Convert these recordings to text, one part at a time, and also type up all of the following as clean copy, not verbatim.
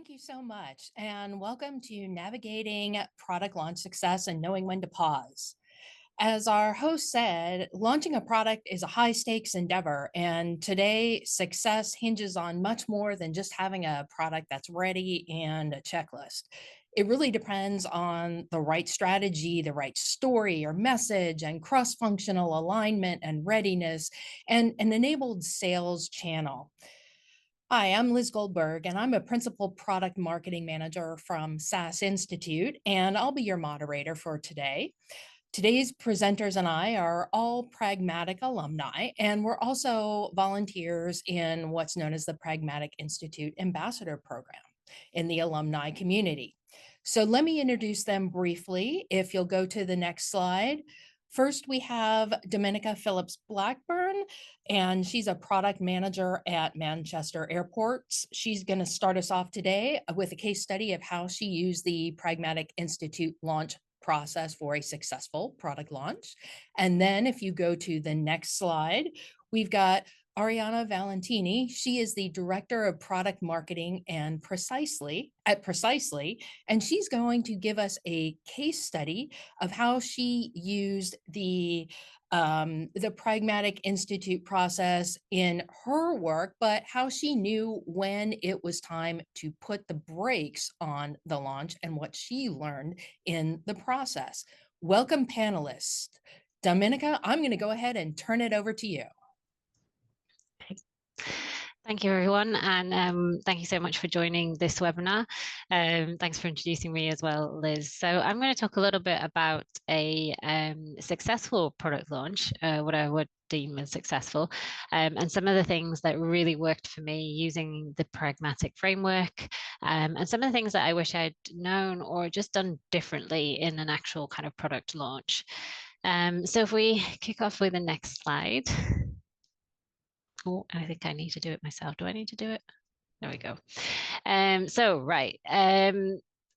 Thank you so much, and welcome to Navigating Product Launch Success and Knowing When to Pause. As our host said, launching a product is a high stakes endeavor, and today success hinges on much more than just having a product that's ready and a checklist. It really depends on the right strategy, the right story or message, and cross functional alignment and readiness, and an enabled sales channel. Hi, I'm Liz Goldberg, and I'm a Principal Product Marketing Manager from SaaS Institute, and I'll be your moderator for today. Today's presenters and I are all Pragmatic alumni, and we're also volunteers in what's known as the Pragmatic Institute Ambassador Program in the alumni community. So let me introduce them briefly. If you'll go to the next slide. First, we have Dominica Phillips Blackburn, and she's a product manager at Manchester Airports. She's going to start us off today with a case study of how she used the Pragmatic Institute launch process for a successful product launch. And then if you go to the next slide, we've got Ariana Valentini. She is the director of product marketing and Precisely, and she's going to give us a case study of how she used the Pragmatic Institute process in her work, but how she knew when it was time to put the brakes on the launch and what she learned in the process. Welcome, panelists. Dominica, I'm going to go ahead and turn it over to you. Thank you, everyone, and thank you so much for joining this webinar. Thanks for introducing me as well, Liz. So I'm going to talk a little bit about a successful product launch, what I would deem as successful, and some of the things that really worked for me using the Pragmatic framework, and some of the things that I wish I'd known or just done differently in an actual kind of product launch. So if we kick off with the next slide. Oh, I think I need to do it myself. Do I need to do it? There we go. I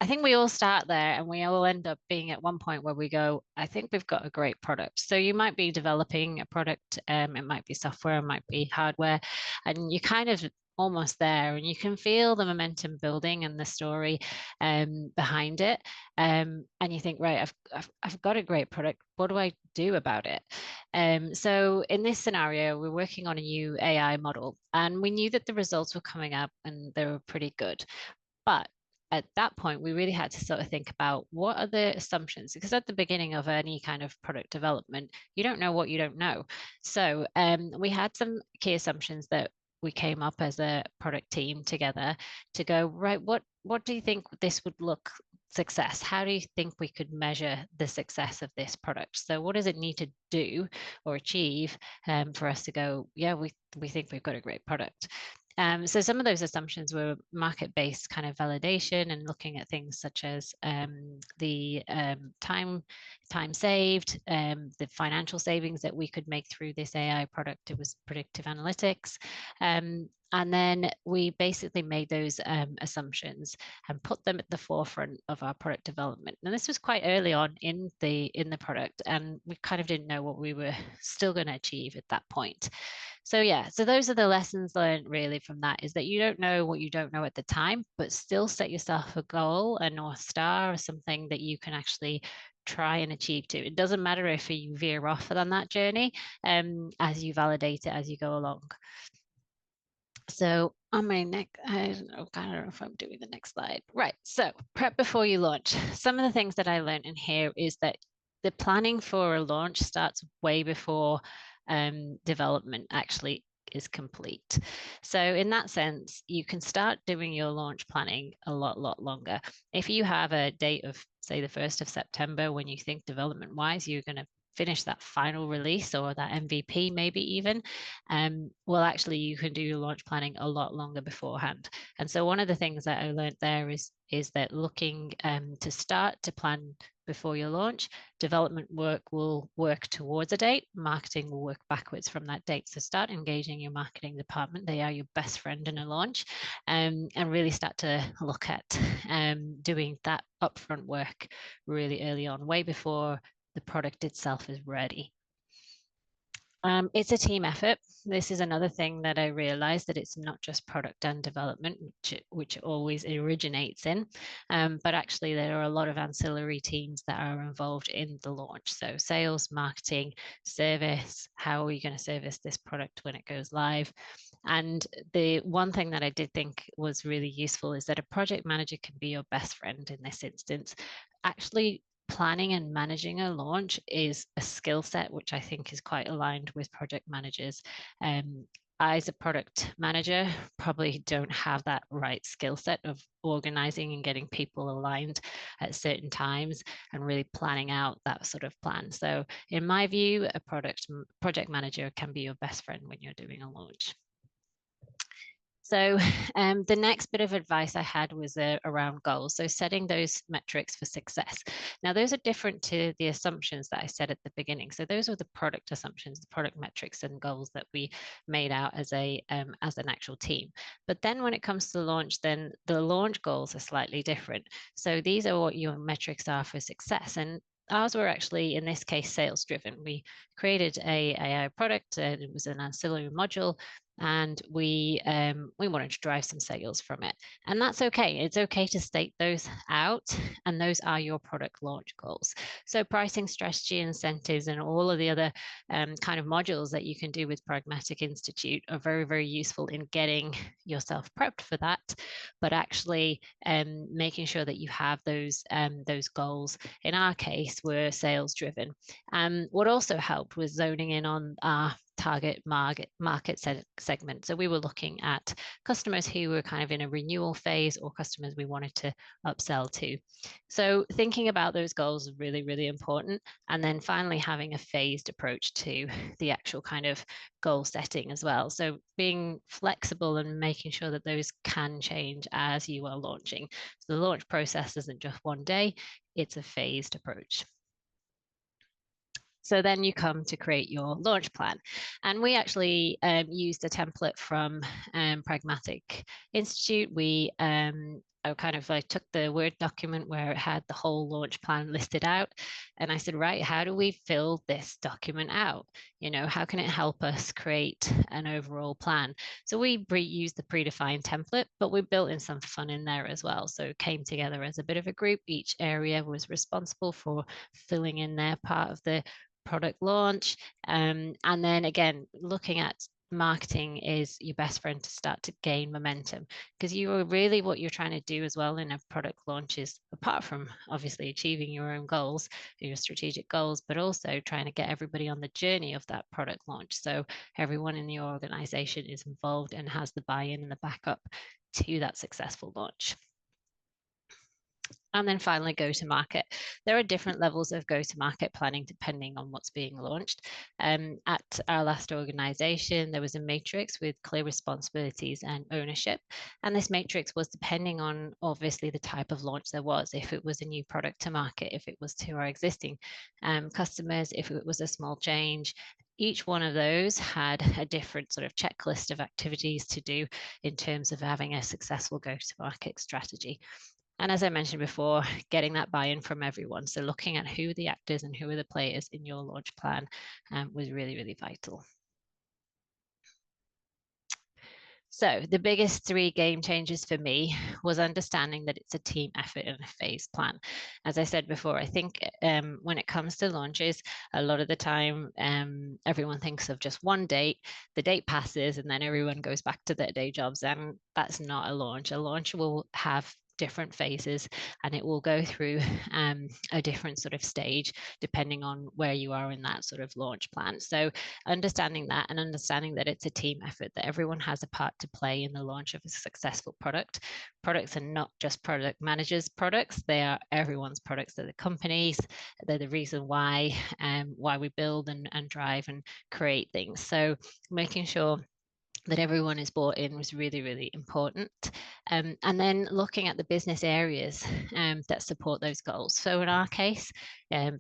think we all start there and we all end up being at one point where we go, I think we've got a great product. So you might be developing a product, it might be software, it might be hardware, and you kind of almost there and you can feel the momentum building and the story behind it, and you think, right, I've got a great product, what do I do about it? So in this scenario, we're working on a new AI model and we knew that the results were coming up and they were pretty good, but at that point, we really had to sort of think about what are the assumptions, because at the beginning of any kind of product development, you don't know what you don't know. So we had some key assumptions that we came up as a product team together to go, right, what do you think this would look success? How do you think we could measure the success of this product? So what does it need to do or achieve for us to go, yeah, we think we've got a great product? So some of those assumptions were market-based kind of validation and looking at things such as the time saved, the financial savings that we could make through this AI product. It was predictive analytics. And then we basically made those assumptions and put them at the forefront of our product development. And this was quite early on in the product, and we kind of didn't know what we were still going to achieve at that point. So yeah, so those are the lessons learned really from that, is that you don't know what you don't know at the time, but still set yourself a goal, a North Star, or something that you can actually try and achieve to. It doesn't matter if you veer off on that journey as you validate it as you go along. So on my next, I don't know if I'm doing the next slide. Right, so prep before you launch. Some of the things that I learned in here is that the planning for a launch starts way before development actually is complete. So in that sense, you can start doing your launch planning a lot longer. If you have a date of, say, the 1st of September, when you think development wise, you're going to finish that final release or that MVP maybe even, well, actually you can do your launch planning a lot longer beforehand. And so one of the things that I learned there is that looking to start to plan before your launch, development work will work towards a date, marketing will work backwards from that date. So start engaging your marketing department. They are your best friend in a launch, and really start to look at doing that upfront work really early on, way before the product itself is ready. It's a team effort. This is another thing that I realized, that it's not just product and development, which always originates in, but actually there are a lot of ancillary teams that are involved in the launch. So sales, marketing, service, how are we going to service this product when it goes live? And the one thing that I did think was really useful is that a project manager can be your best friend in this instance. Actually, planning and managing a launch is a skill set which I think is quite aligned with project managers. I, as a product manager, probably don't have that right skill set of organizing and getting people aligned at certain times and really planning out that sort of plan. So in my view, a project manager can be your best friend when you're doing a launch. So the next bit of advice I had was around goals. So setting those metrics for success. Now, those are different to the assumptions that I said at the beginning. So those are the product assumptions, the product metrics and goals that we made out as an actual team. But then when it comes to launch, then the launch goals are slightly different. So these are what your metrics are for success. And ours were actually, in this case, sales driven. We created a AI product, and it was an ancillary module, and we wanted to drive some sales from it, and that's okay. It's okay to state those out, and those are your product launch goals. So pricing strategy, incentives, and all of the other kind of modules that you can do with Pragmatic Institute are very, very useful in getting yourself prepped for that, but actually making sure that you have those goals, in our case, were sales driven. What also helped was zoning in on our target market segment. So we were looking at customers who were kind of in a renewal phase, or customers we wanted to upsell to. So thinking about those goals is really, really important. And then finally having a phased approach to the actual kind of goal setting as well. So being flexible and making sure that those can change as you are launching. So the launch process isn't just one day, it's a phased approach. So then you come to create your launch plan. And we actually used a template from Pragmatic Institute. We I kind of like took the Word document where it had the whole launch plan listed out. And I said, right, how do we fill this document out? You know, how can it help us create an overall plan? So we used the predefined template, but we built in some fun in there as well. So it came together as a bit of a group. Each area was responsible for filling in their part of the product launch. And then again, looking at marketing is your best friend to start to gain momentum, because you are really, what you're trying to do as well in a product launch is, apart from obviously achieving your own goals, your strategic goals, but also trying to get everybody on the journey of that product launch. So everyone in the organization is involved and has the buy-in and the backup to that successful launch. And then finally, go to market. There are different levels of go to market planning depending on what's being launched. At our last organization, there was a matrix with clear responsibilities and ownership. And this matrix was depending on obviously the type of launch there was. If it was a new product to market, if it was to our existing customers, if it was a small change, each one of those had a different sort of checklist of activities to do in terms of having a successful go to market strategy. And as I mentioned before, getting that buy-in from everyone. So looking at who are the actors and who are the players in your launch plan was really, really vital. So the biggest 3 game changers for me was understanding that it's a team effort and a phase plan. As I said before, I think when it comes to launches, a lot of the time everyone thinks of just one date, the date passes, and then everyone goes back to their day jobs. And that's not a launch. A launch will have different phases, and it will go through a different sort of stage depending on where you are in that sort of launch plan. So understanding that, and understanding that it's a team effort, that everyone has a part to play in the launch of a successful product. Products are not just product managers' products, they are everyone's products. They're the companies, they're the reason why we build and drive and create things. So making sure that everyone is bought in was really, really important. And then looking at the business areas that support those goals. So in our case,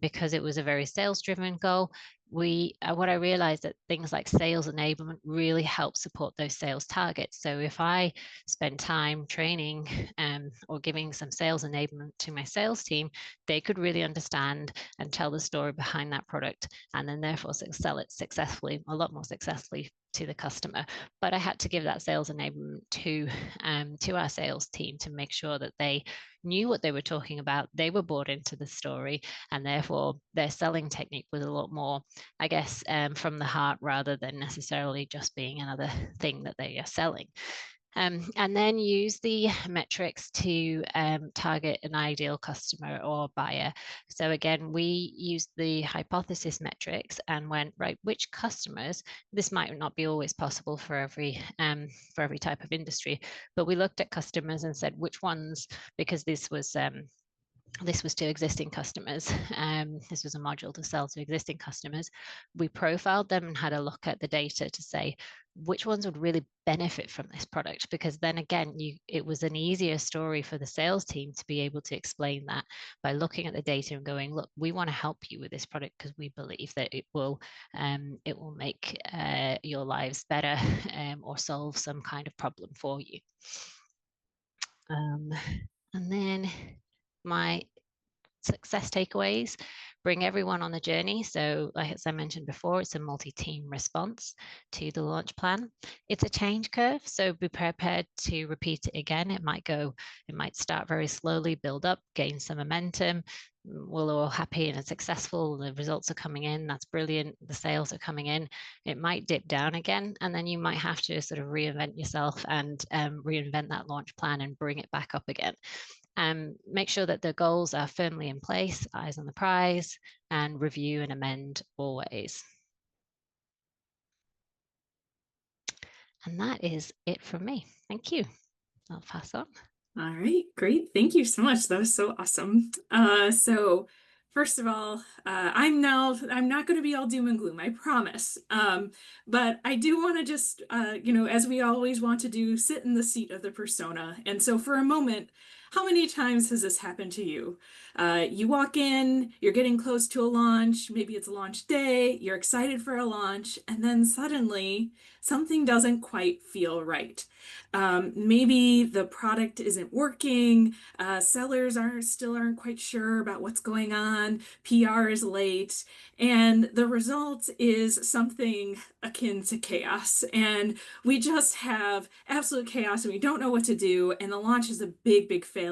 because it was a very sales driven goal, what I realized that things like sales enablement really help support those sales targets. So if I spend time training or giving some sales enablement to my sales team, they could really understand and tell the story behind that product, and then therefore sell it successfully, a lot more successfully to the customer. But I had to give that sales enablement to our sales team to make sure that they knew what they were talking about, they were bought into the story, and therefore their selling technique was a lot more, I guess, from the heart rather than necessarily just being another thing that they are selling. And then use the metrics to target an ideal customer or buyer. So again, we used the hypothesis metrics and went, right, which customers, this might not be always possible for every type of industry, but we looked at customers and said which ones, because this was to existing customers. This was a module to sell to existing customers. We profiled them and had a look at the data to say which ones would really benefit from this product, because then again, it was an easier story for the sales team to be able to explain that by looking at the data and going, look, we want to help you with this product because we believe that it will make your lives better or solve some kind of problem for you. And then my success takeaways: bring everyone on the journey. So as I mentioned before, it's a multi-team response to the launch plan. It's a change curve, so be prepared to repeat it again. It might start very slowly, build up, gain some momentum. We're all happy and it's successful. The results are coming in. That's brilliant. The sales are coming in. It might dip down again, and then you might have to sort of reinvent yourself and reinvent that launch plan and bring it back up again. Make sure that the goals are firmly in place, eyes on the prize, and review and amend always. And that is it from me. Thank you. I'll pass on. All right, great. Thank you so much. That was so awesome. So first of all, I'm not going to be all doom and gloom, I promise. But I do want to just, as we always want to do, sit in the seat of the persona. And so for a moment, how many times has this happened to you? You walk in, you're getting close to a launch, maybe it's a launch day, you're excited for a launch, and then suddenly something doesn't quite feel right. Maybe the product isn't working, sellers aren't quite sure about what's going on, PR is late, and the result is something akin to chaos. And we just have absolute chaos and we don't know what to do, and the launch is a big, big failure.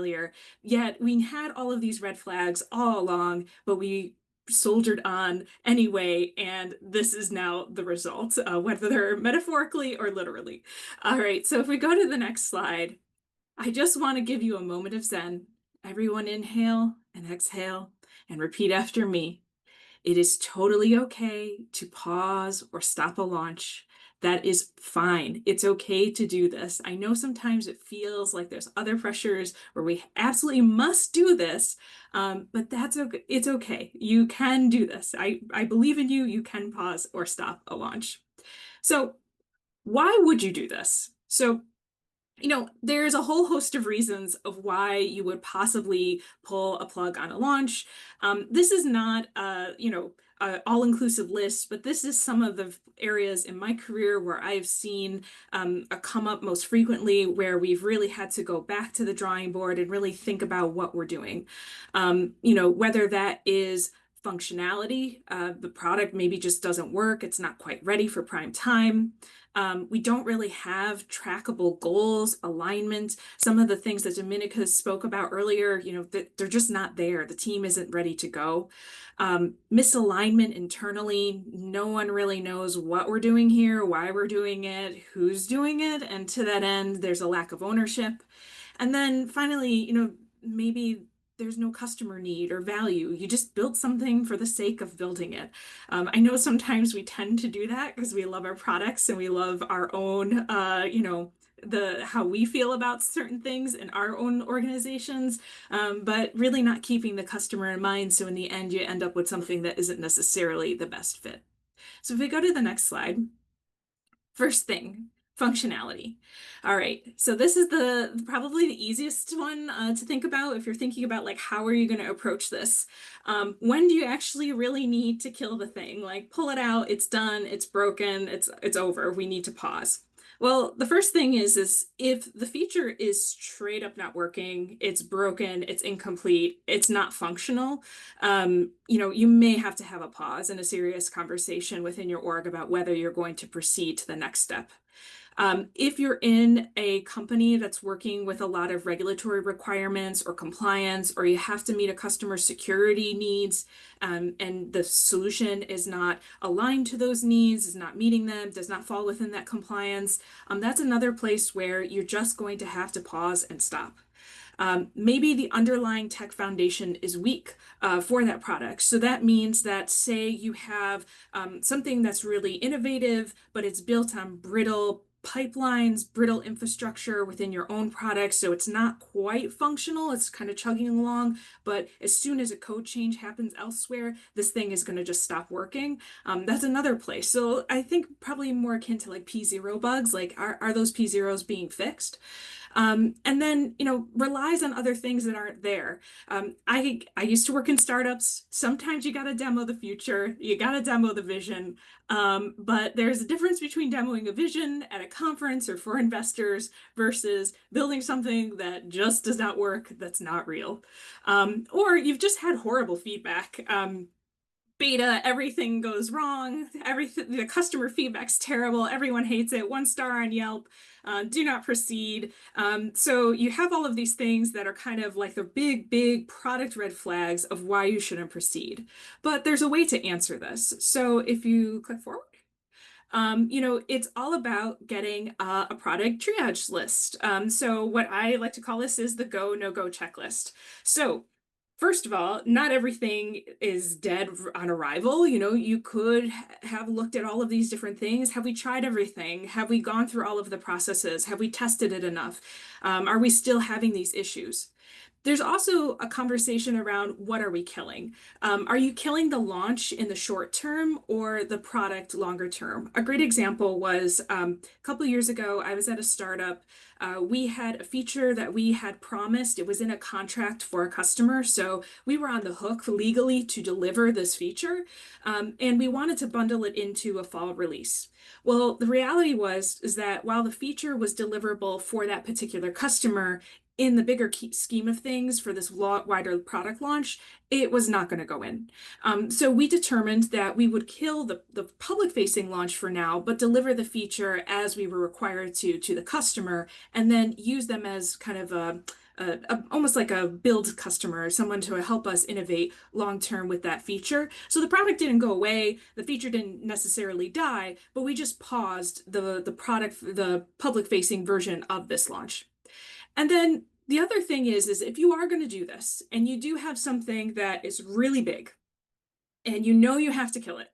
Yet we had all of these red flags all along, but we soldiered on anyway, and this is now the result, whether metaphorically or literally. All right, so if we go to the next slide, I just want to give you a moment of Zen. Everyone inhale and exhale and repeat after me. It is totally okay to pause or stop a launch. That is fine. It's okay to do this. I know sometimes it feels like there's other pressures where we absolutely must do this, but that's okay. It's okay. You can do this. I believe in you. You can pause or stop a launch. So why would you do this? So there's a whole host of reasons of why you would possibly pull a plug on a launch. This is not, all-inclusive list, but this is some of the areas in my career where I've seen come up most frequently, where we've really had to go back to the drawing board and really think about what we're doing. Whether that is functionality, the product maybe just doesn't work, it's not quite ready for prime time. We don't really have trackable goals, alignment. Some of the things that Dominica spoke about earlier, they're just not there. The team isn't ready to go. Misalignment internally. No one really knows what we're doing here, why we're doing it, who's doing it. And to that end, there's a lack of ownership. And then finally, maybe there's no customer need or value. You just built something for the sake of building it. I know sometimes we tend to do that because we love our products and we love our own, how we feel about certain things in our own organizations, but really not keeping the customer in mind. So in the end, you end up with something that isn't necessarily the best fit. So if we go to the next slide, first thing, functionality. All right, so this is probably the easiest one to think about if you're thinking about like how are you going to approach this. When do you actually really need to kill the thing? Like pull it out, it's done, it's broken, it's over. We need to pause. Well, the first thing is if the feature is straight up not working, it's broken, it's incomplete, it's not functional, you may have to have a pause and a serious conversation within your org about whether you're going to proceed to the next step. If you're in a company that's working with a lot of regulatory requirements or compliance, or you have to meet a customer security needs, and the solution is not aligned to those needs, is not meeting them, does not fall within that compliance, that's another place where you're just going to have to pause and stop. Maybe the underlying tech foundation is weak for that product. So that means that, say, you have something that's really innovative, but it's built on brittle pipelines, brittle infrastructure within your own product. So it's not quite functional. It's kind of chugging along. But as soon as a code change happens elsewhere, this thing is going to just stop working. That's another place. So I think probably more akin to like P0 bugs. Like, are those P0s being fixed? And then, relies on other things that aren't there. I used to work in startups. Sometimes you got to demo the future, you got to demo the vision. But there's a difference between demoing a vision at a conference or for investors versus building something that just does not work, that's not real. Or you've just had horrible feedback. Beta, everything goes wrong. The customer feedback's terrible. Everyone hates it. 1 star on Yelp. Do not proceed. So you have all of these things that are kind of like the big product red flags of why you shouldn't proceed. But there's a way to answer this. So if you click forward, it's all about getting a product triage list. So what I like to call this is the go, no go checklist. So first of all, not everything is dead on arrival. You could have looked at all of these different things. Have we tried everything? Have we gone through all of the processes? Have we tested it enough? Are we still having these issues? There's also a conversation around what are we killing? Are you killing the launch in the short term or the product longer term? A great example was a couple of years ago, I was at a startup. We had a feature that we had promised. It was in a contract for a customer. So we were on the hook legally to deliver this feature. And we wanted to bundle it into a fall release. Well, the reality is that while the feature was deliverable for that particular customer, in the bigger scheme of things for this wider product launch, it was not going to go in. So we determined that we would kill the public-facing launch for now, but deliver the feature as we were required to the customer, and then use them as kind of almost like a build customer, someone to help us innovate long-term with that feature. So the product didn't go away, the feature didn't necessarily die, but we just paused the public-facing version of this launch. And then the other thing is if you are going to do this and you do have something that is really big and you have to kill it,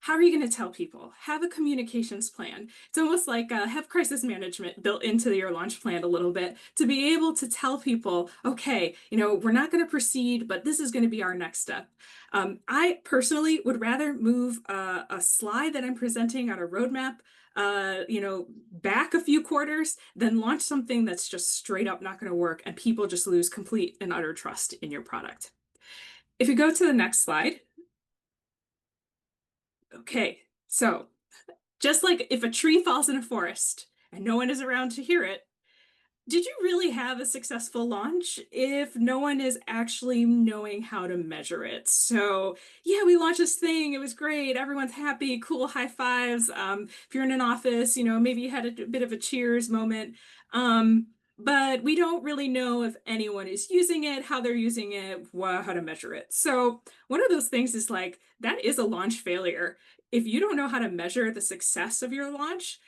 how are you going to tell people? Have a communications plan. It's almost like have crisis management built into your launch plan a little bit to be able to tell people, okay, we're not going to proceed, but this is going to be our next step. I personally would rather move a slide that I'm presenting on a roadmap back a few quarters, then launch something that's just straight up not going to work and people just lose complete and utter trust in your product. If you go to the next slide. Okay, so just like if a tree falls in a forest and no one is around to hear it, did you really have a successful launch if no one is actually knowing how to measure it? So yeah, we launched this thing. It was great. Everyone's happy, cool, high fives. If you're in an office, maybe you had a bit of a cheers moment. But we don't really know if anyone is using it, how they're using it, how to measure it. So one of those things is like, that is a launch failure. If you don't know how to measure the success of your launch,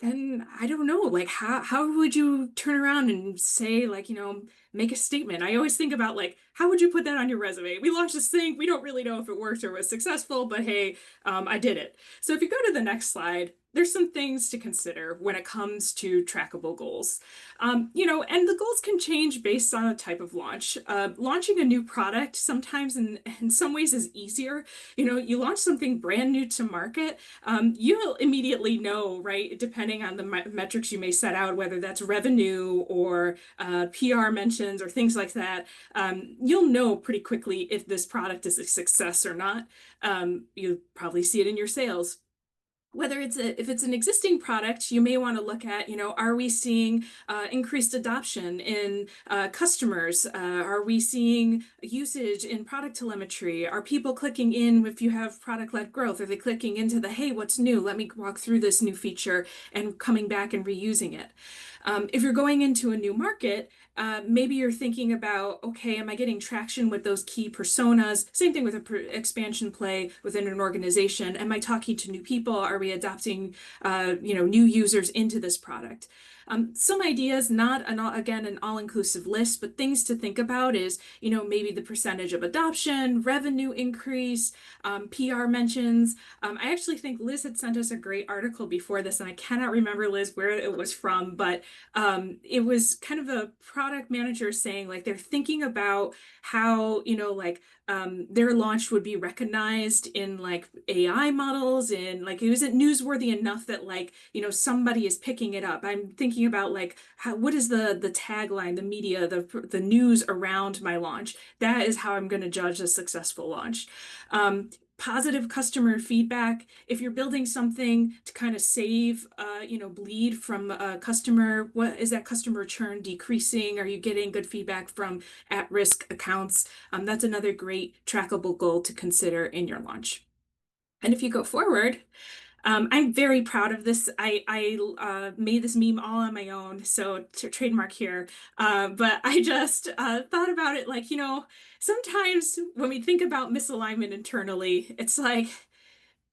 then I don't know, like how would you turn around and say, like, make a statement? I always think about like, how would you put that on your resume? We launched this thing, we don't really know if it worked or was successful, but hey, I did it. So if you go to the next slide, there's some things to consider when it comes to trackable goals. And the goals can change based on the type of launch. Launching a new product sometimes in some ways is easier. You launch something brand new to market, you'll immediately know, right, depending on the metrics you may set out, whether that's revenue or PR mentions or things like that. You'll know pretty quickly if this product is a success or not. You probably see it in your sales. Whether if it's an existing product, you may want to look at, are we seeing increased adoption in customers? Are we seeing usage in product telemetry? Are people clicking in if you have product-led growth? Are they clicking into the, hey, what's new? Let me walk through this new feature and coming back and reusing it. If you're going into a new market, maybe you're thinking about, okay, am I getting traction with those key personas? Same thing with an expansion play within an organization. Am I talking to new people? Are we adopting, new users into this product? Some ideas, not again an all-inclusive list, but things to think about is, maybe the percentage of adoption, revenue increase, PR mentions. I actually think Liz had sent us a great article before this, and I cannot remember, Liz, where it was from, but it was kind of a product manager saying like they're thinking about how, their launch would be recognized in like AI models, and like, is it newsworthy enough that like, somebody is picking it up? I'm thinking about like what is the tagline, the media, the news around my launch. That is how I'm going to judge a successful launch. Positive customer feedback. If you're building something to kind of save, bleed from a customer, what is that customer churn decreasing? Are you getting good feedback from at-risk accounts? That's another great trackable goal to consider in your launch. And if you go forward, I'm very proud of this. I made this meme all on my own, so to trademark here. But I just thought about it like, sometimes when we think about misalignment internally, it's like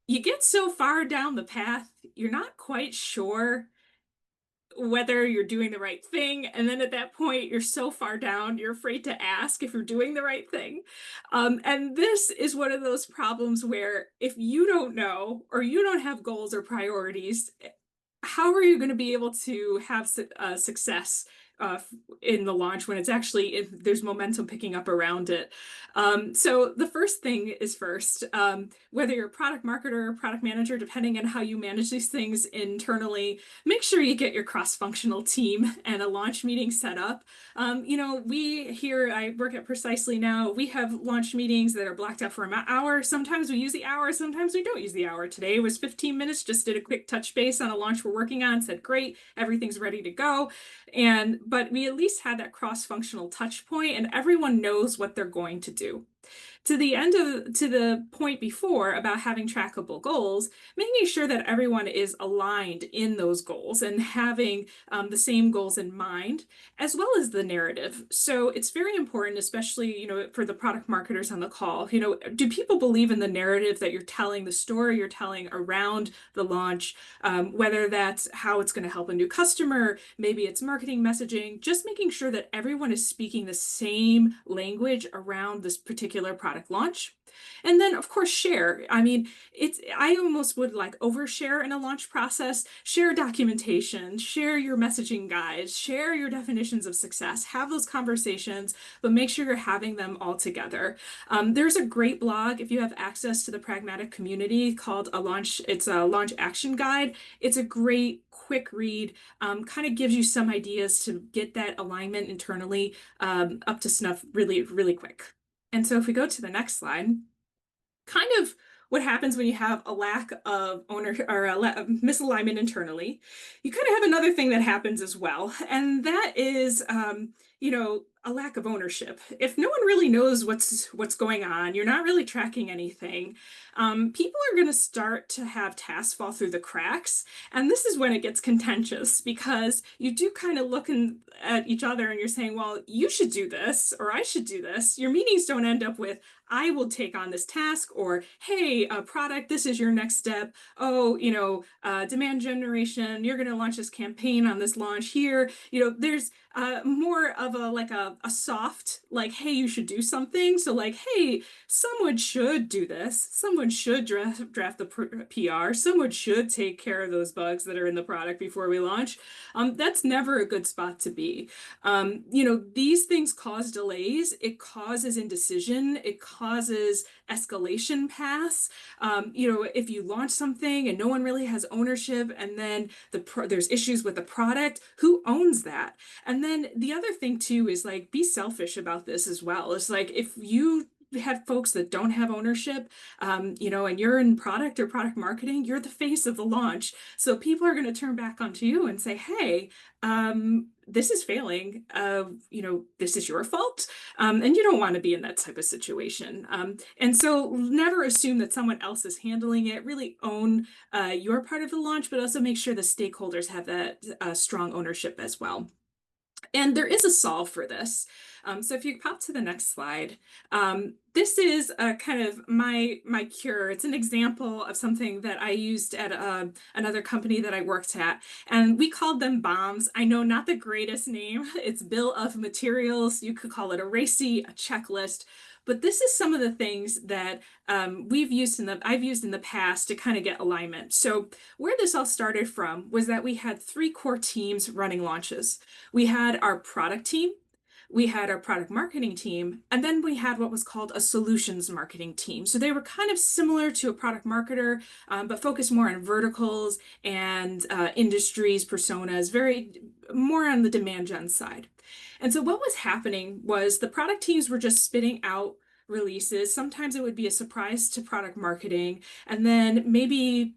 you get so far down the path, you're not quite sure whether you're doing the right thing. And then at that point, you're so far down, you're afraid to ask if you're doing the right thing. And this is one of those problems where if you don't know, or you don't have goals or priorities, how are you going to be able to have success in the launch when it's actually, if there's momentum picking up around it? So the first thing is first, whether you're a product marketer or product manager, depending on how you manage these things internally, make sure you get your cross-functional team and a launch meeting set up. We here, I work at Precisely now, we have launch meetings that are blocked out for an hour. Sometimes we use the hour, sometimes we don't use the hour. Today it was 15 minutes, just did a quick touch base on a launch we're working on, said, great, everything's ready to go. But we at least had that cross-functional touch point and everyone knows what they're going to do. To the point before about having trackable goals, making sure that everyone is aligned in those goals and having the same goals in mind, as well as the narrative. So it's very important, especially, for the product marketers on the call, do people believe in the narrative that you're telling, the story you're telling around the launch, whether that's how it's going to help a new customer, maybe it's marketing messaging, just making sure that everyone is speaking the same language around this particular product launch. And then of course share. I mean, I almost would like overshare in a launch process. Share documentation, share your messaging guides, share your definitions of success, have those conversations, but make sure you're having them all together. There's a great blog if you have access to the Pragmatic community called it's a launch action guide. It's a great quick read, kind of gives you some ideas to get that alignment internally up to snuff really, really quick. And so if we go to the next slide, kind of what happens when you have a lack of misalignment internally, you kind of have another thing that happens as well. And that is, a lack of ownership. If no one really knows what's going on, you're not really tracking anything, people are going to start to have tasks fall through the cracks. And this is when it gets contentious because you do kind of look at each other and you're saying, well, you should do this, or I should do this. Your meetings don't end up with, I will take on this task, or, hey, product, this is your next step. Oh, demand generation, you're going to launch this campaign on this launch here. There's more of a a soft, like, hey, you should do something. So like, hey, someone should do this. Someone should draft the PR. Someone should take care of those bugs that are in the product before we launch. That's never a good spot to be. These things cause delays. It causes indecision. It causes escalation paths. If you launch something and no one really has ownership, and then there's issues with the product, who owns that? And then the other thing too is like, be selfish about this as well. It's like, if you have folks that don't have ownership, and you're in product or product marketing, you're the face of the launch. So people are going to turn back onto you and say, hey, this is failing. This is your fault. And you don't want to be in that type of situation. And so never assume that someone else is handling it. Really own your part of the launch, but also make sure the stakeholders have that strong ownership as well. And there is a solve for this. So if you pop to the next slide, this is kind of my cure. It's an example of something that I used at another company that I worked at, and we called them BOMs. I know, not the greatest name. It's bill of materials. You could call it a RACI, a checklist. But this is some of the things that I've used in the past to kind of get alignment. So where this all started from was that we had 3 core teams running launches. We had our product team, we had our product marketing team, and then we had what was called a solutions marketing team. So they were kind of similar to a product marketer, but focused more on verticals and industries, personas, very more on the demand gen side. And so what was happening was the product teams were just spitting out releases. Sometimes it would be a surprise to product marketing, and then maybe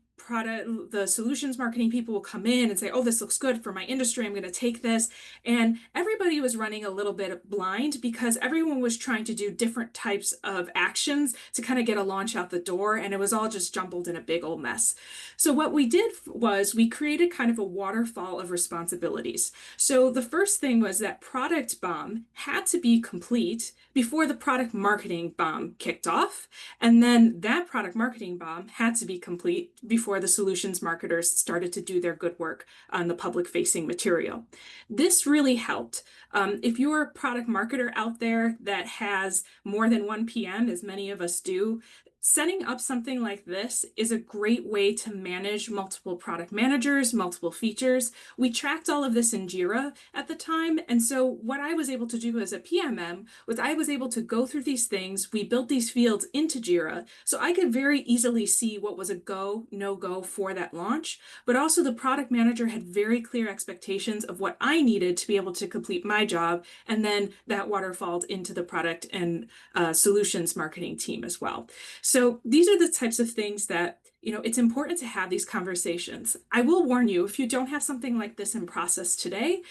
the solutions marketing people will come in and say, oh, this looks good for my industry, I'm going to take this. And everybody was running a little bit blind because everyone was trying to do different types of actions to kind of get a launch out the door, and it was all just jumbled in a big old mess. So what we did was we created kind of a waterfall of responsibilities. So the first thing was that product BOM had to be complete before the product marketing BOM kicked off. And then that product marketing BOM had to be complete before the solutions marketers started to do their good work on the public facing material. This really helped. If you're a product marketer out there that has more than 1 PM, as many of us do, setting up something like this is a great way to manage multiple product managers, multiple features. We tracked all of this in Jira at the time. And so what I was able to do as a PMM was I was able to go through these things. We built these fields into Jira, so I could very easily see what was a go, no go for that launch. But also the product manager had very clear expectations of what I needed to be able to complete my job. And then that waterfalled into the product and solutions marketing team as well. So these are the types of things that, it's important to have these conversations. I will warn you, if you don't have something like this in process today,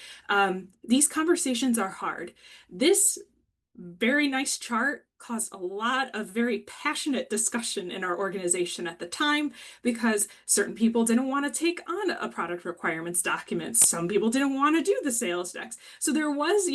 these conversations are hard. This very nice chart caused a lot of very passionate discussion in our organization at the time because certain people didn't want to take on a product requirements document. Some people didn't want to do the sales decks. So there was,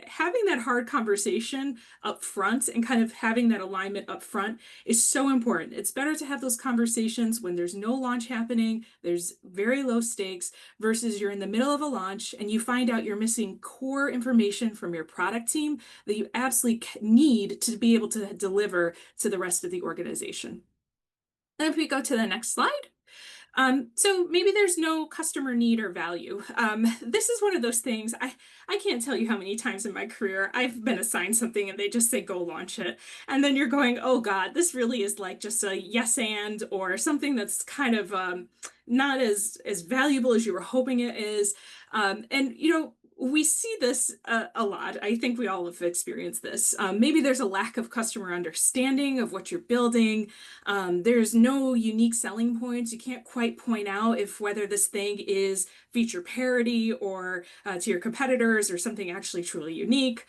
having that hard conversation up front and kind of having that alignment up front is so important. It's better to have those conversations when there's no launch happening, there's very low stakes, versus you're in the middle of a launch and you find out you're missing core information from your product team that you absolutely need to be able to deliver to the rest of the organization. And if we go to the next slide, so maybe there's no customer need or value. This is one of those things, I can't tell you how many times in my career I've been assigned something and they just say, go launch it. And then you're going, oh God, this really is like just a yes and, or something that's kind of not as valuable as you were hoping it is. We see this a lot. I think we all have experienced this. Maybe there's a lack of customer understanding of what you're building. There's no unique selling points. You can't quite point out whether this thing is feature parity or to your competitors or something actually truly unique.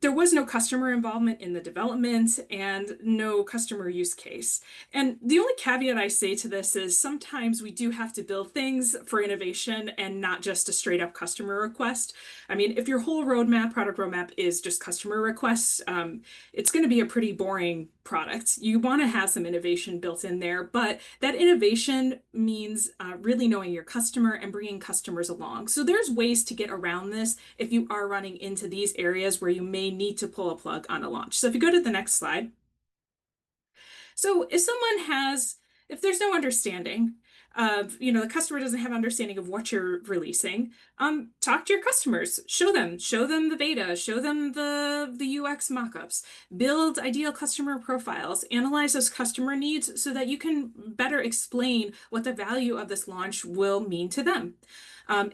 There was no customer involvement in the development and no customer use case. And the only caveat I say to this is sometimes we do have to build things for innovation and not just a straight up customer request. first. I mean, if your whole roadmap, product roadmap is just customer requests, it's going to be a pretty boring product. You want to have some innovation built in there, but that innovation means really knowing your customer and bringing customers along. So there's ways to get around this if you are running into these areas where you may need to pull a plug on a launch. So if you go to the next slide. So if there's no understanding of, the customer doesn't have understanding of what you're releasing, talk to your customers, show them the beta, show them the UX mockups, build ideal customer profiles, analyze those customer needs so that you can better explain what the value of this launch will mean to them.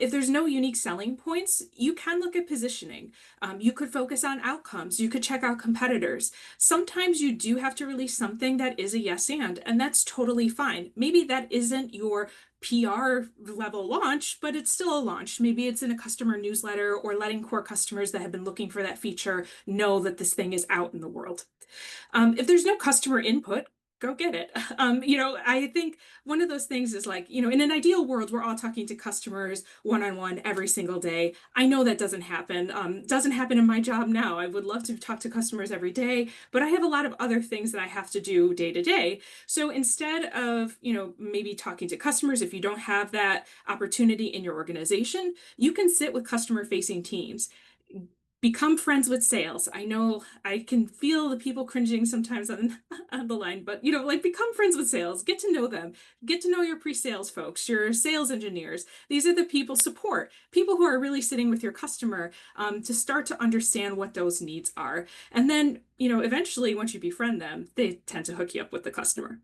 If there's no unique selling points, you can look at positioning. You could focus on outcomes. You could check out competitors. Sometimes you do have to release something that is a yes and that's totally fine. Maybe that isn't your PR level launch, but it's still a launch. Maybe it's in a customer newsletter or letting core customers that have been looking for that feature know that this thing is out in the world. If there's no customer input, go get it. I think one of those things is like, in an ideal world, we're all talking to customers one-on-one every single day. I know that doesn't happen. Doesn't happen in my job now. I would love to talk to customers every day, but I have a lot of other things that I have to do day to day. So instead of, maybe talking to customers, if you don't have that opportunity in your organization, you can sit with customer-facing teams. Become friends with sales. I know I can feel the people cringing sometimes on the line, but become friends with sales, get to know them, get to know your pre-sales folks, your sales engineers. These are the people who are really sitting with your customer to start to understand what those needs are. And then, eventually once you befriend them, they tend to hook you up with the customer.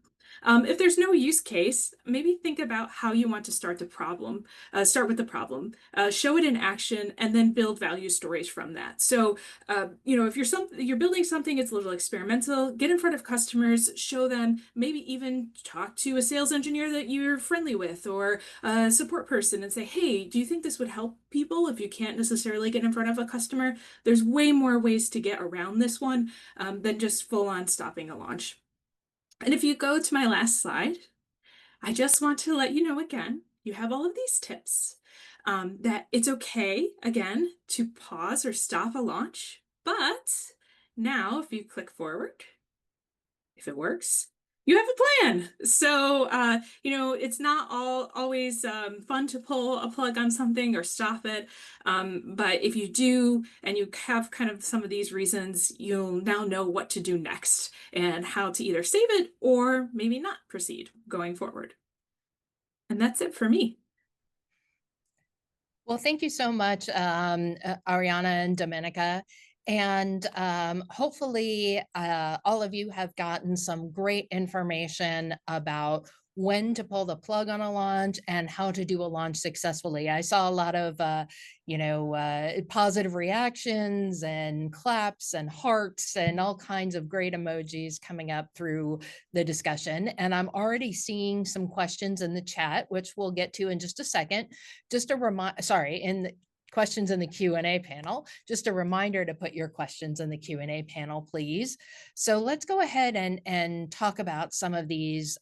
If there's no use case, maybe think about how you want to start with the problem, show it in action, and then build value stories from that. So, if you're building something, it's a little experimental, get in front of customers, show them, maybe even talk to a sales engineer that you're friendly with or a support person and say, hey, do you think this would help people if you can't necessarily get in front of a customer? There's way more ways to get around this one than just full on stopping a launch. And if you go to my last slide, I just want to let you know again, you have all of these tips, that it's okay, again, to pause or stop a launch. But now if you click forward, if it works, you have a plan. So, it's not always fun to pull a plug on something or stop it. But if you do, and you have kind of some of these reasons, you'll now know what to do next and how to either save it or maybe not proceed going forward. And that's it for me. Well, thank you so much, Ariana and Domenica. And hopefully all of you have gotten some great information about when to pull the plug on a launch and how to do a launch successfully. I saw a lot of, positive reactions and claps and hearts and all kinds of great emojis coming up through the discussion. And I'm already seeing some questions in the chat, which we'll get to in just a second. Just a in the questions in the Q&A panel. Just a reminder to put your questions in the Q&A panel, please. So let's go ahead and talk about some of these.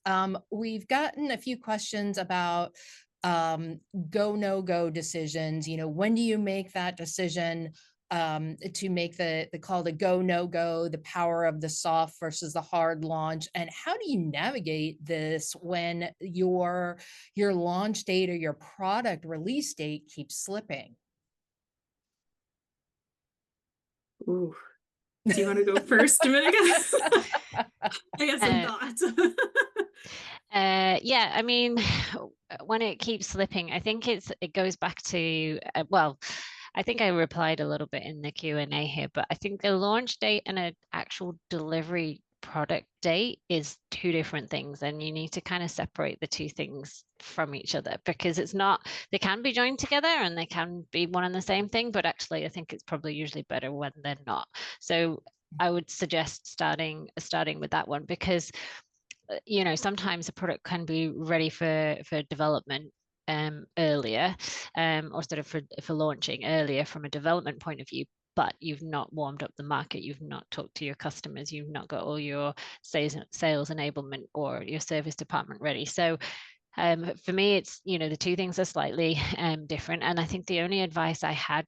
We've gotten a few questions about go, no go decisions. When do you make that decision to make the call to go, no go, the power of the soft versus the hard launch? And how do you navigate this when your launch date or your product release date keeps slipping? Ooh. Do you want to go first, Domenica? I got some thoughts. Yeah, I mean, when it keeps slipping, I think it goes back to, I think I replied a little bit in the Q&A here, but I think the launch date and an actual delivery product date is two different things, and you need to kind of separate the two things from each other, because they can be joined together and they can be one and the same thing, but actually I think it's probably usually better when they're not. So I would suggest starting with that one, because sometimes a product can be ready for development earlier, or sort of for launching earlier from a development point of view, but you've not warmed up the market, you've not talked to your customers, you've not got all your sales enablement or your service department ready. So For me, it's, the two things are slightly different. And I think the only advice I had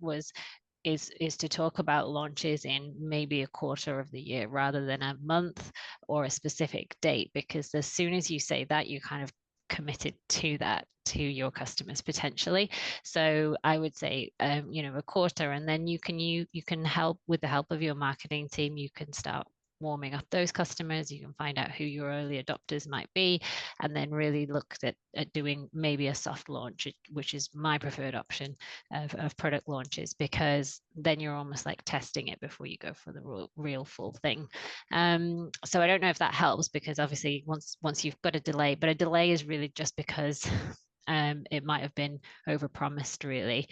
is to talk about launches in maybe a quarter of the year rather than a month or a specific date, because as soon as you say that, you kind of committed to that to your customers potentially. So I would say a quarter, and then you can help with the help of your marketing team. You can start warming up those customers. You can find out who your early adopters might be, and then really look at doing maybe a soft launch, which is my preferred option of product launches, because then you're almost like testing it before you go for the real full thing. So I don't know if that helps, because obviously once you've got a delay, but a delay is really just because it might have been overpromised really,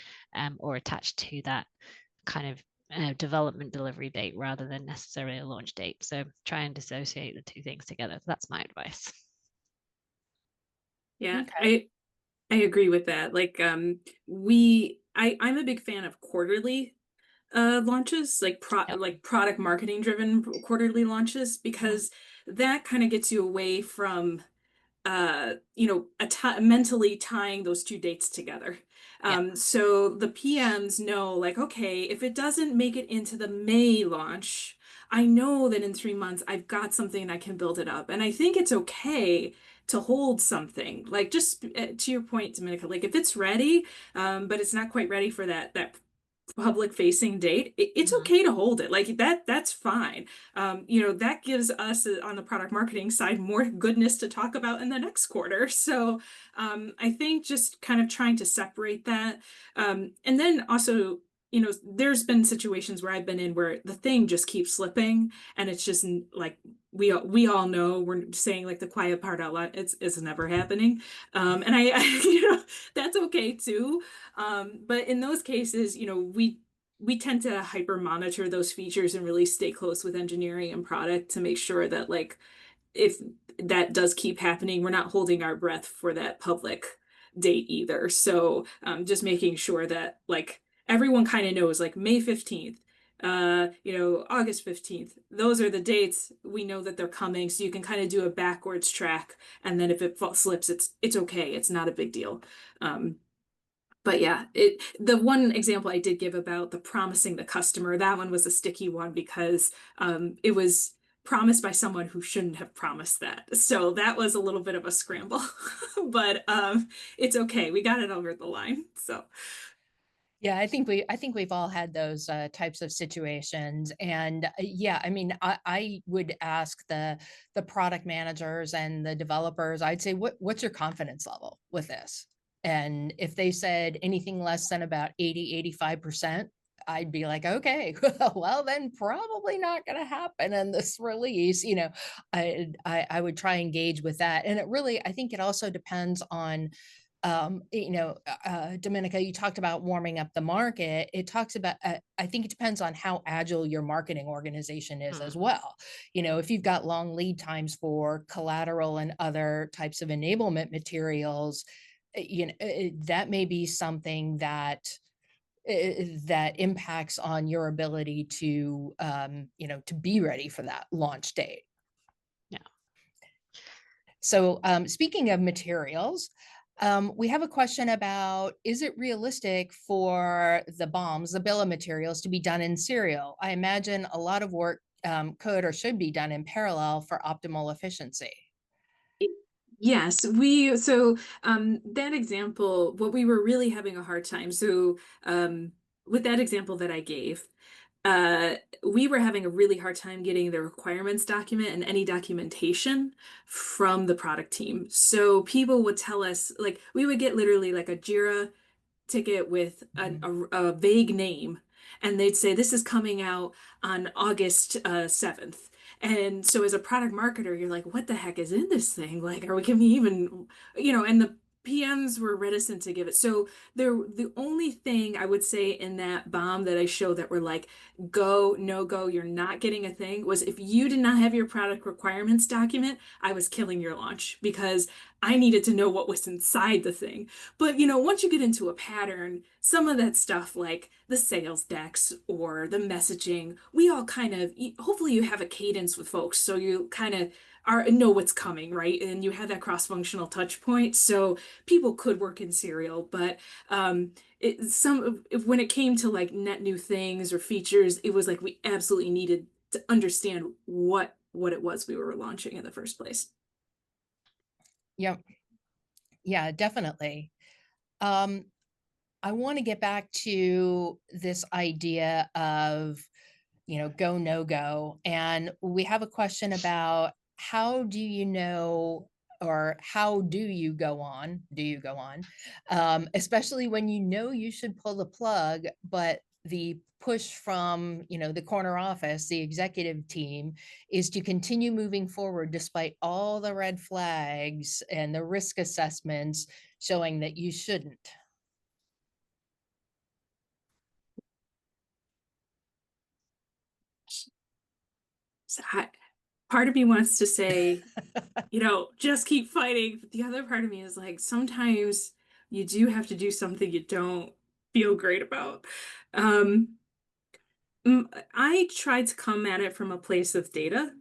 or attached to that kind of development delivery date rather than necessarily a launch date. So try and dissociate the two things together. That's my advice. Yeah, Okay. I agree with that. Like I'm a big fan of quarterly launches, Yep. like product marketing driven quarterly launches, Mm. because that kind of gets you away from mentally tying those two dates together. Yeah. So the PMs know, like, okay, if it doesn't make it into the May launch, I know that in 3 months I've got something and I can build it up. And I think it's okay to hold something. Like, just to your point, Dominica, like if it's ready, but it's not quite ready for that public facing date, it's Mm-hmm. okay to hold it. Like that's fine. That gives us on the product marketing side more goodness to talk about in the next quarter. So I think just kind of trying to separate that. And then also, there's been situations where I've been in where the thing just keeps slipping, and it's just like we all know, we're saying like the quiet part out loud. It's never happening. And that's okay too. But in those cases, we tend to hyper monitor those features and really stay close with engineering and product to make sure that, like, if that does keep happening, we're not holding our breath for that public date either. So just making sure that, like, everyone kind of knows, like, May 15th, August 15th, those are the dates. We know that they're coming, so you can kind of do a backwards track. And then if it slips, it's okay. It's not a big deal. But yeah, the one example I did give about the promising the customer, that one was a sticky one, because it was promised by someone who shouldn't have promised that. So that was a little bit of a scramble, but it's okay. We got it over the line. So Yeah, I think we've all had those types of situations, and yeah, I mean, I would ask the product managers and the developers. I'd say, what's your confidence level with this? And if they said anything less than about 85%, I'd be like, okay, well, then probably not going to happen in this release. I would try and engage with that, and it really, I think it also depends on Dominica, you talked about warming up the market. It talks about, I think it depends on how agile your marketing organization is as Mm. well. If you've got long lead times for collateral and other types of enablement materials, that may be something that impacts on your ability to be ready for that launch date. Yeah. So speaking of materials, we have a question about, is it realistic for the BOMs, the bill of materials, to be done in serial? I imagine a lot of work could or should be done in parallel for optimal efficiency. yes, that example, what we were really having a hard time. So with that example that I gave, uh, we were having a really hard time getting the requirements document and any documentation from the product team. So people would tell us, like, we would get literally like a Jira ticket with Mhm. a vague name, and they'd say this is coming out on August 7th. And so as a product marketer, you're like, what the heck is in this thing? Like, are we, can we even, and the PMs were reticent to give it. So the only thing I would say in that bomb that I showed that were like, go, no go, you're not getting a thing, was if you did not have your product requirements document, I was killing your launch, because I needed to know what was inside the thing. But, once you get into a pattern, some of that stuff like the sales decks or the messaging, we all kind of, hopefully you have a cadence with folks so you kind of know what's coming, right? And you have that cross-functional touch point. So people could work in serial, but when it came to like net new things or features, it was like we absolutely needed to understand what it was we were launching in the first place. Yep. Yeah, definitely. I want to get back to this idea of, go, no go. And we have a question about how do you know, or how do you go on? Do you go on? Especially when you should pull the plug, but the push from, the corner office, the executive team, is to continue moving forward despite all the red flags and the risk assessments showing that you shouldn't. So part of me wants to say, just keep fighting. But the other part of me is like, sometimes you do have to do something you don't feel great about. I try to come at it from a place of data.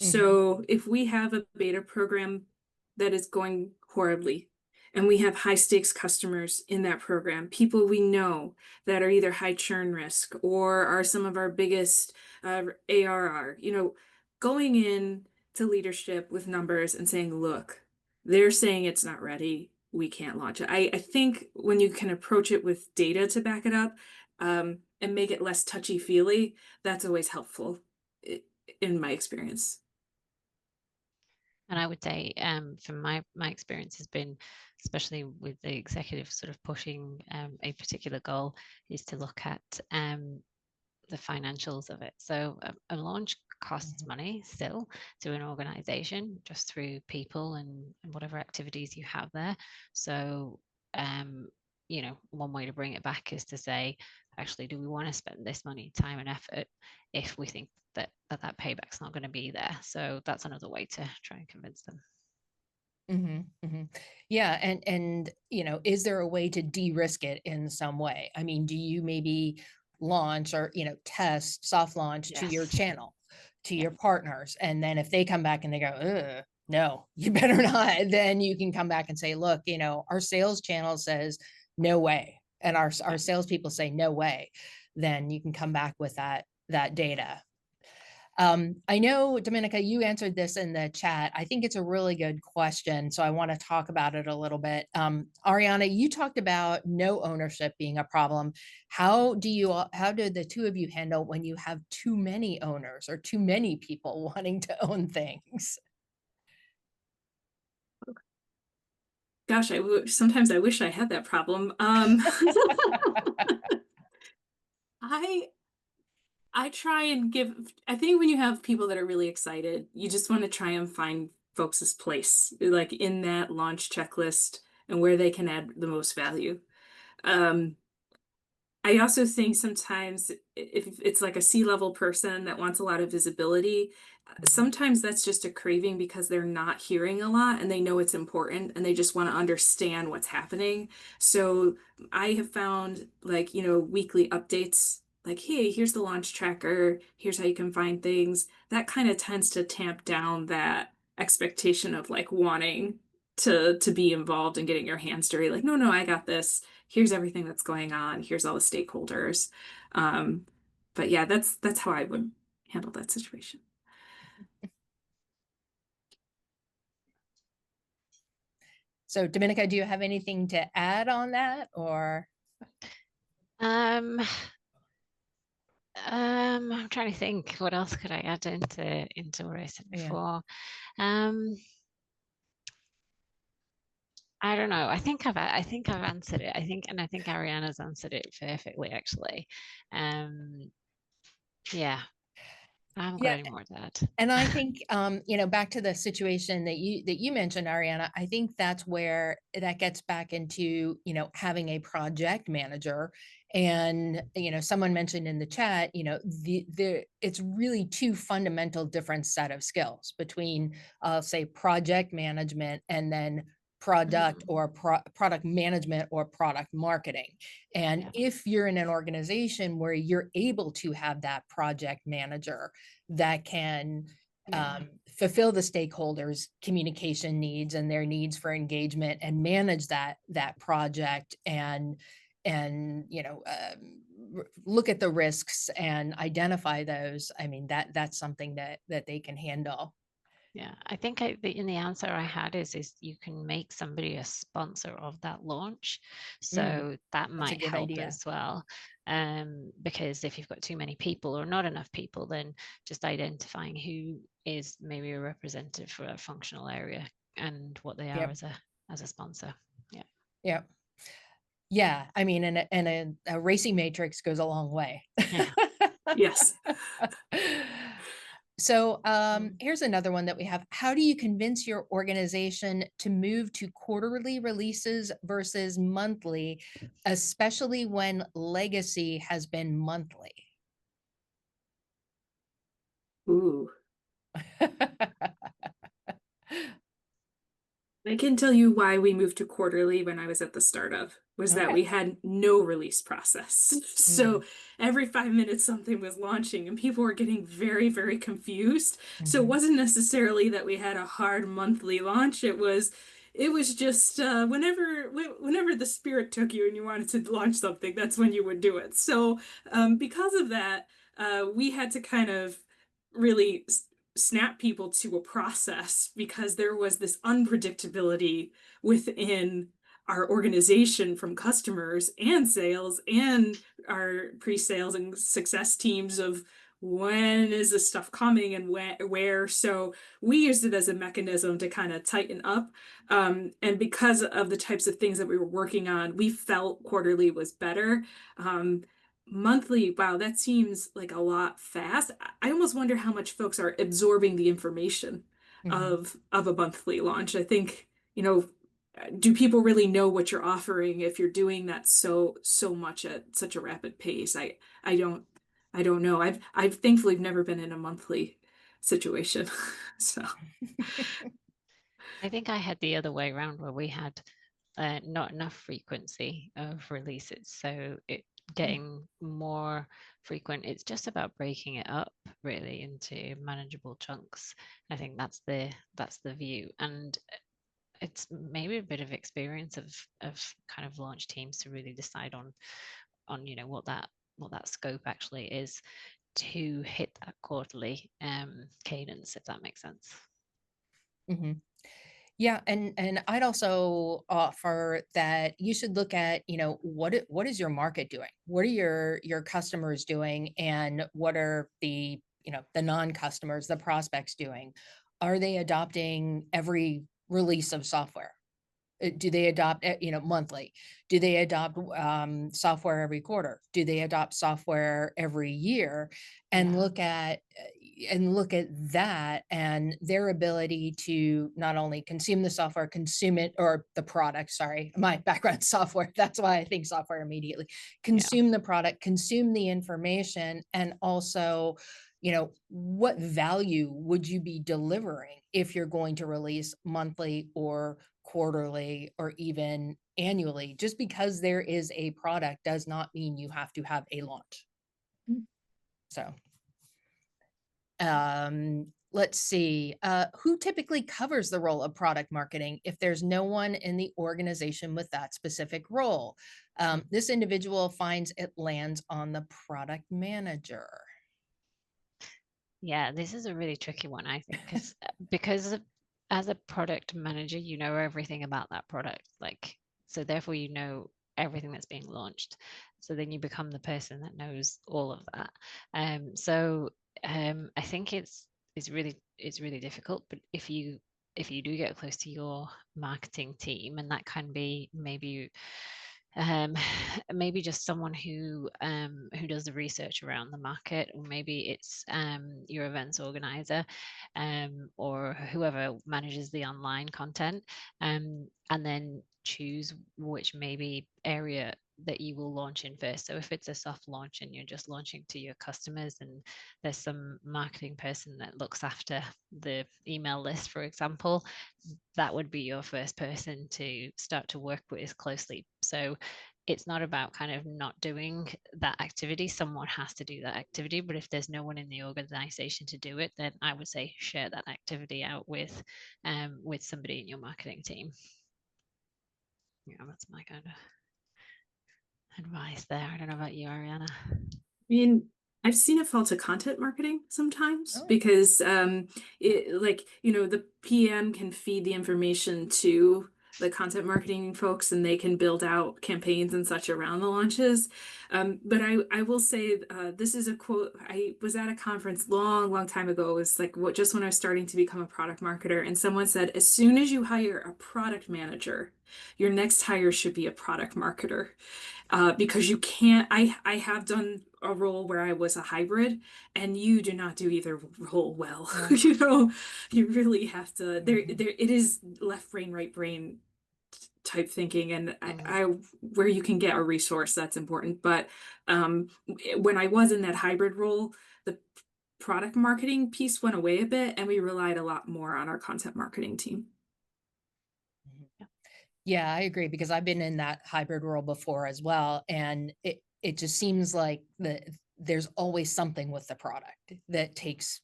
So if we have a beta program that is going horribly, and we have high stakes customers in that program, people we know that are either high churn risk or are some of our biggest ARR, going in to leadership with numbers and saying, look, they're saying it's not ready. We can't launch it. I think when you can approach it with data to back it up, and make it less touchy-feely, that's always helpful in my experience. And I would say, from my experience has been, especially with the executive sort of pushing a particular goal, is to look at the financials of it. So a launch costs money still to an organization, just through people and whatever activities you have there. So one way to bring it back is to say, actually, do we want to spend this money, time and effort, if we think that payback's not going to be there? So that's another way to try and convince them. Yeah. And, is there a way to de-risk it in some way? I mean, do you maybe launch or, test soft launch to your channel, to your partners? And then if they come back and they go, no, you better not, then you can come back and say, look, our sales channel says no way. And our salespeople say no way. Then you can come back with that data. I know, Dominica, you answered this in the chat. I think it's a really good question, so I want to talk about it a little bit. Ariana, you talked about no ownership being a problem. How do the two of you handle when you have too many owners or too many people wanting to own things? Gosh, sometimes I wish I had that problem. I try and I think when you have people that are really excited, you just want to try and find folks' place, like in that launch checklist and where they can add the most value. I also think sometimes if it's like a C-level person that wants a lot of visibility, sometimes that's just a craving because they're not hearing a lot and they know it's important and they just want to understand what's happening. So I have found like, weekly updates like, hey, here's the launch tracker, here's how you can find things. That kind of tends to tamp down that expectation of like wanting to be involved and getting your hands dirty. Like, no, I got this. Here's everything that's going on. Here's all the stakeholders. But yeah, that's how I would handle that situation. So, Dominica, do you have anything to add on that, or? I'm trying to think, what else could I add into what I said before? I don't know. I think I've answered it. I think Ariana's answered it perfectly, actually. Yeah. I haven't got any more to add. And I think, back to the situation that you mentioned, Ariana, I think that's where that gets back into, having a project manager. And, someone mentioned in the chat, it's really two fundamental different set of skills between, say, project management and then product or product management or product marketing. And if you're in an organization where you're able to have that project manager that can fulfill the stakeholders' communication needs and their needs for engagement and manage that project and look at the risks and identify those, I mean, that's something that they can handle. Yeah, I think in the answer I had is you can make somebody a sponsor of that launch. So that might help idea as well. Because if you've got too many people or not enough people, then just identifying who is maybe a representative for a functional area and what they are as a sponsor. Yeah, I mean, and a racing matrix goes a long way. Yes. So here's another one that we have. How do you convince your organization to move to quarterly releases versus monthly, especially when legacy has been monthly? Ooh. I can tell you why we moved to quarterly when I was at the startup was that we had no release process. So every 5 minutes something was launching and people were getting very, very confused. So it wasn't necessarily that we had a hard monthly launch. It was just whenever the spirit took you and you wanted to launch something, that's when you would do it. So because of that, we had to kind of really snap people to a process because there was this unpredictability within our organization from customers and sales and our pre-sales and success teams of when is this stuff coming and where. So we used it as a mechanism to kind of tighten up. And because of the types of things that we were working on, we felt quarterly was better. Monthly, wow, that seems like a lot fast. I almost wonder how much folks are absorbing the information of a monthly launch. I think, do people really know what you're offering if you're doing that so much at such a rapid pace? I don't know. I've thankfully never been in a monthly situation. So I think I had the other way around where we had not enough frequency of releases. So getting more frequent, it's just about breaking it up really into manageable chunks. I think that's the view. And it's maybe a bit of experience of kind of launch teams to really decide on what that scope actually is to hit that quarterly cadence, if that makes sense. Yeah, and I'd also offer that you should look at, what is your market doing? What are your customers doing, and what are the non-customers, the prospects doing? Are they adopting every release of software? Do they adopt, monthly? Do they adopt software every quarter? Do they adopt software every year? And look at that and their ability to not only consume the software, consume it, or the product. Sorry, my background software. That's why I think software immediately. Consume the product, consume the information, and also, what value would you be delivering if you're going to release monthly or quarterly or even annually? Just because there is a product does not mean you have to have a launch. So let's see, who typically covers the role of product marketing if there's no one in the organization with that specific role? This individual finds it lands on the product manager. Yeah, this is a really tricky one, I think, because as a product manager, you know everything about that product. So therefore, you know everything that's being launched. So then you become the person that knows all of that. I think it's really difficult. But if you do get close to your marketing team, and that can be maybe just someone who does the research around the market, or maybe it's your events organizer, or whoever manages the online content, and then choose which maybe area that you will launch in first. So if it's a soft launch and you're just launching to your customers and there's some marketing person that looks after the email list, for example, that would be your first person to start to work with closely. So it's not about kind of not doing that activity. Someone has to do that activity, but if there's no one in the organization to do it, then I would say share that activity out with somebody in your marketing team. Yeah, that's my kind of advice there. I don't know about you, Ariana. I mean, I've seen it fall to content marketing sometimes Oh. because the PM can feed the information to the content marketing folks and they can build out campaigns and such around the launches. But I will say this is a quote. I was at a conference long time ago. It was like just when I was starting to become a product marketer, and someone said, as soon as you hire a product manager, your next hire should be a product marketer. Because you can't, I have done a role where I was a hybrid, and you do not do either role well. Yeah. You really have to, there, Mhm. it is left brain, right brain type thinking, and where you can get a resource, that's important. But when I was in that hybrid role, the product marketing piece went away a bit, and we relied a lot more on our content marketing team. Yeah, I agree, because I've been in that hybrid role before as well. And it just seems like there's always something with the product that takes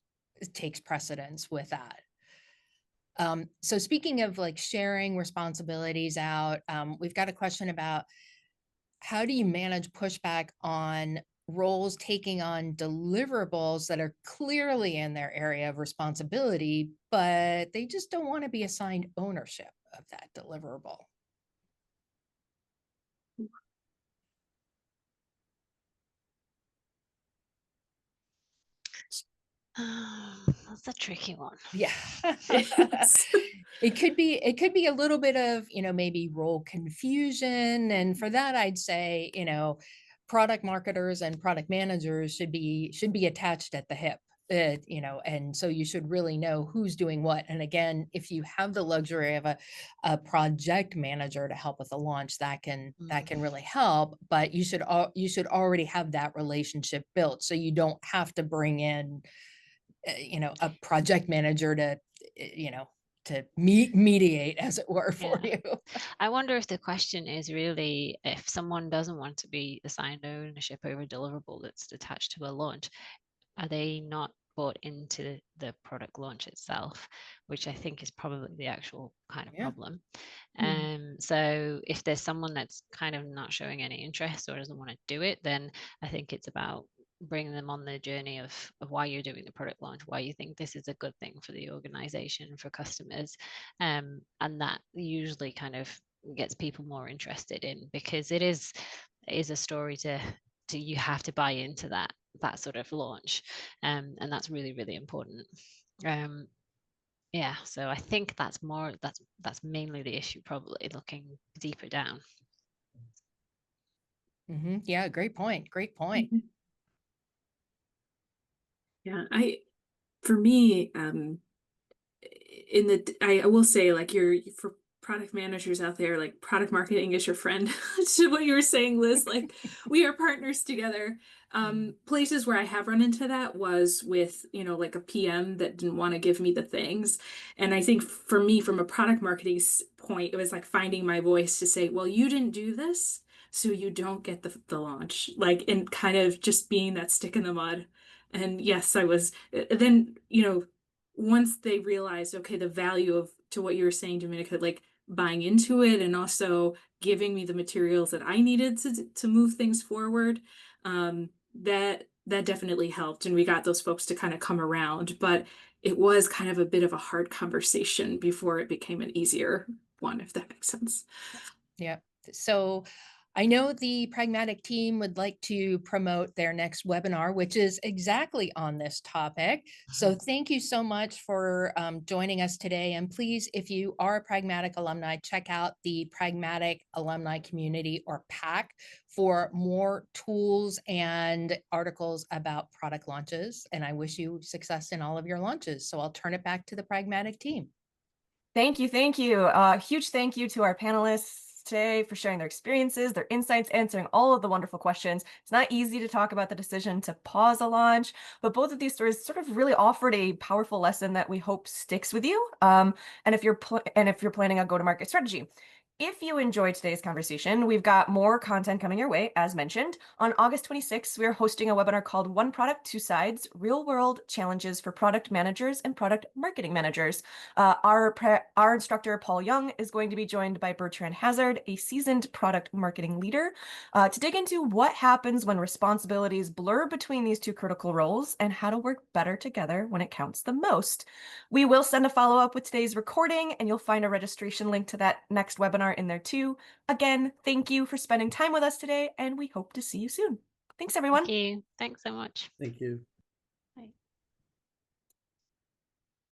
precedence with that. So speaking of like sharing responsibilities out, we've got a question about how do you manage pushback on roles taking on deliverables that are clearly in their area of responsibility, but they just don't want to be assigned ownership of that deliverable? That's a tricky one. Yeah. Yes. It could be a little bit of, maybe role confusion. And for that, I'd say, product marketers and product managers should be attached at the hip. And so you should really know who's doing what. And again, if you have the luxury of a project manager to help with the launch, that can really help. But you should already have that relationship built, so you don't have to bring in a project manager to mediate, as it were, for you. I wonder if the question is really, if someone doesn't want to be assigned ownership over a deliverable that's attached to a launch, are they not bought into the product launch itself, which I think is probably the actual kind of problem. So if there's someone that's kind of not showing any interest or doesn't want to do it, then I think it's about bringing them on the journey of why you're doing the product launch, why you think this is a good thing for the organization, for customers, and that usually kind of gets people more interested in, because it is a story to you have to buy into that sort of launch, and that's really important. So I think that's mainly the issue, probably looking deeper down. Yeah, great point. Yeah, for me, I will say, like, for product managers out there, like, product marketing is your friend. To what you were saying, Liz, like, we are partners together. Places where I have run into that was with, like a PM that didn't want to give me the things. And I think for me, from a product marketing point, it was like finding my voice to say, well, you didn't do this, so you don't get the launch, like, and kind of just being that stick in the mud. And yes, I was then, once they realized, okay, the value of, to what you were saying, Dominica, like buying into it and also giving me the materials that I needed to move things forward, that definitely helped. And we got those folks to kind of come around, but it was kind of a bit of a hard conversation before it became an easier one, if that makes sense. Yeah. So I know the Pragmatic team would like to promote their next webinar, which is exactly on this topic. So thank you so much for joining us today. And please, if you are a Pragmatic alumni, check out the Pragmatic Alumni Community, or PAC, for more tools and articles about product launches. And I wish you success in all of your launches. So I'll turn it back to the Pragmatic team. Thank you. Huge thank you to our panelists, today, for sharing their experiences, their insights, answering all of the wonderful questions. It's not easy to talk about the decision to pause a launch, but both of these stories sort of really offered a powerful lesson that we hope sticks with you. And if you're planning a go-to-market strategy. If you enjoyed today's conversation, we've got more content coming your way, as mentioned. On August 26th, we are hosting a webinar called One Product, Two Sides, Real-World Challenges for Product Managers and Product Marketing Managers. Our instructor, Paul Young, is going to be joined by Bertrand Hazard, a seasoned product marketing leader, to dig into what happens when responsibilities blur between these two critical roles and how to work better together when it counts the most. We will send a follow-up with today's recording, and you'll find a registration link to that next webinar in there too. Again, thank you for spending time with us today, and we hope to see you soon. Thanks, everyone. Thank you. Thanks so much. Thank you.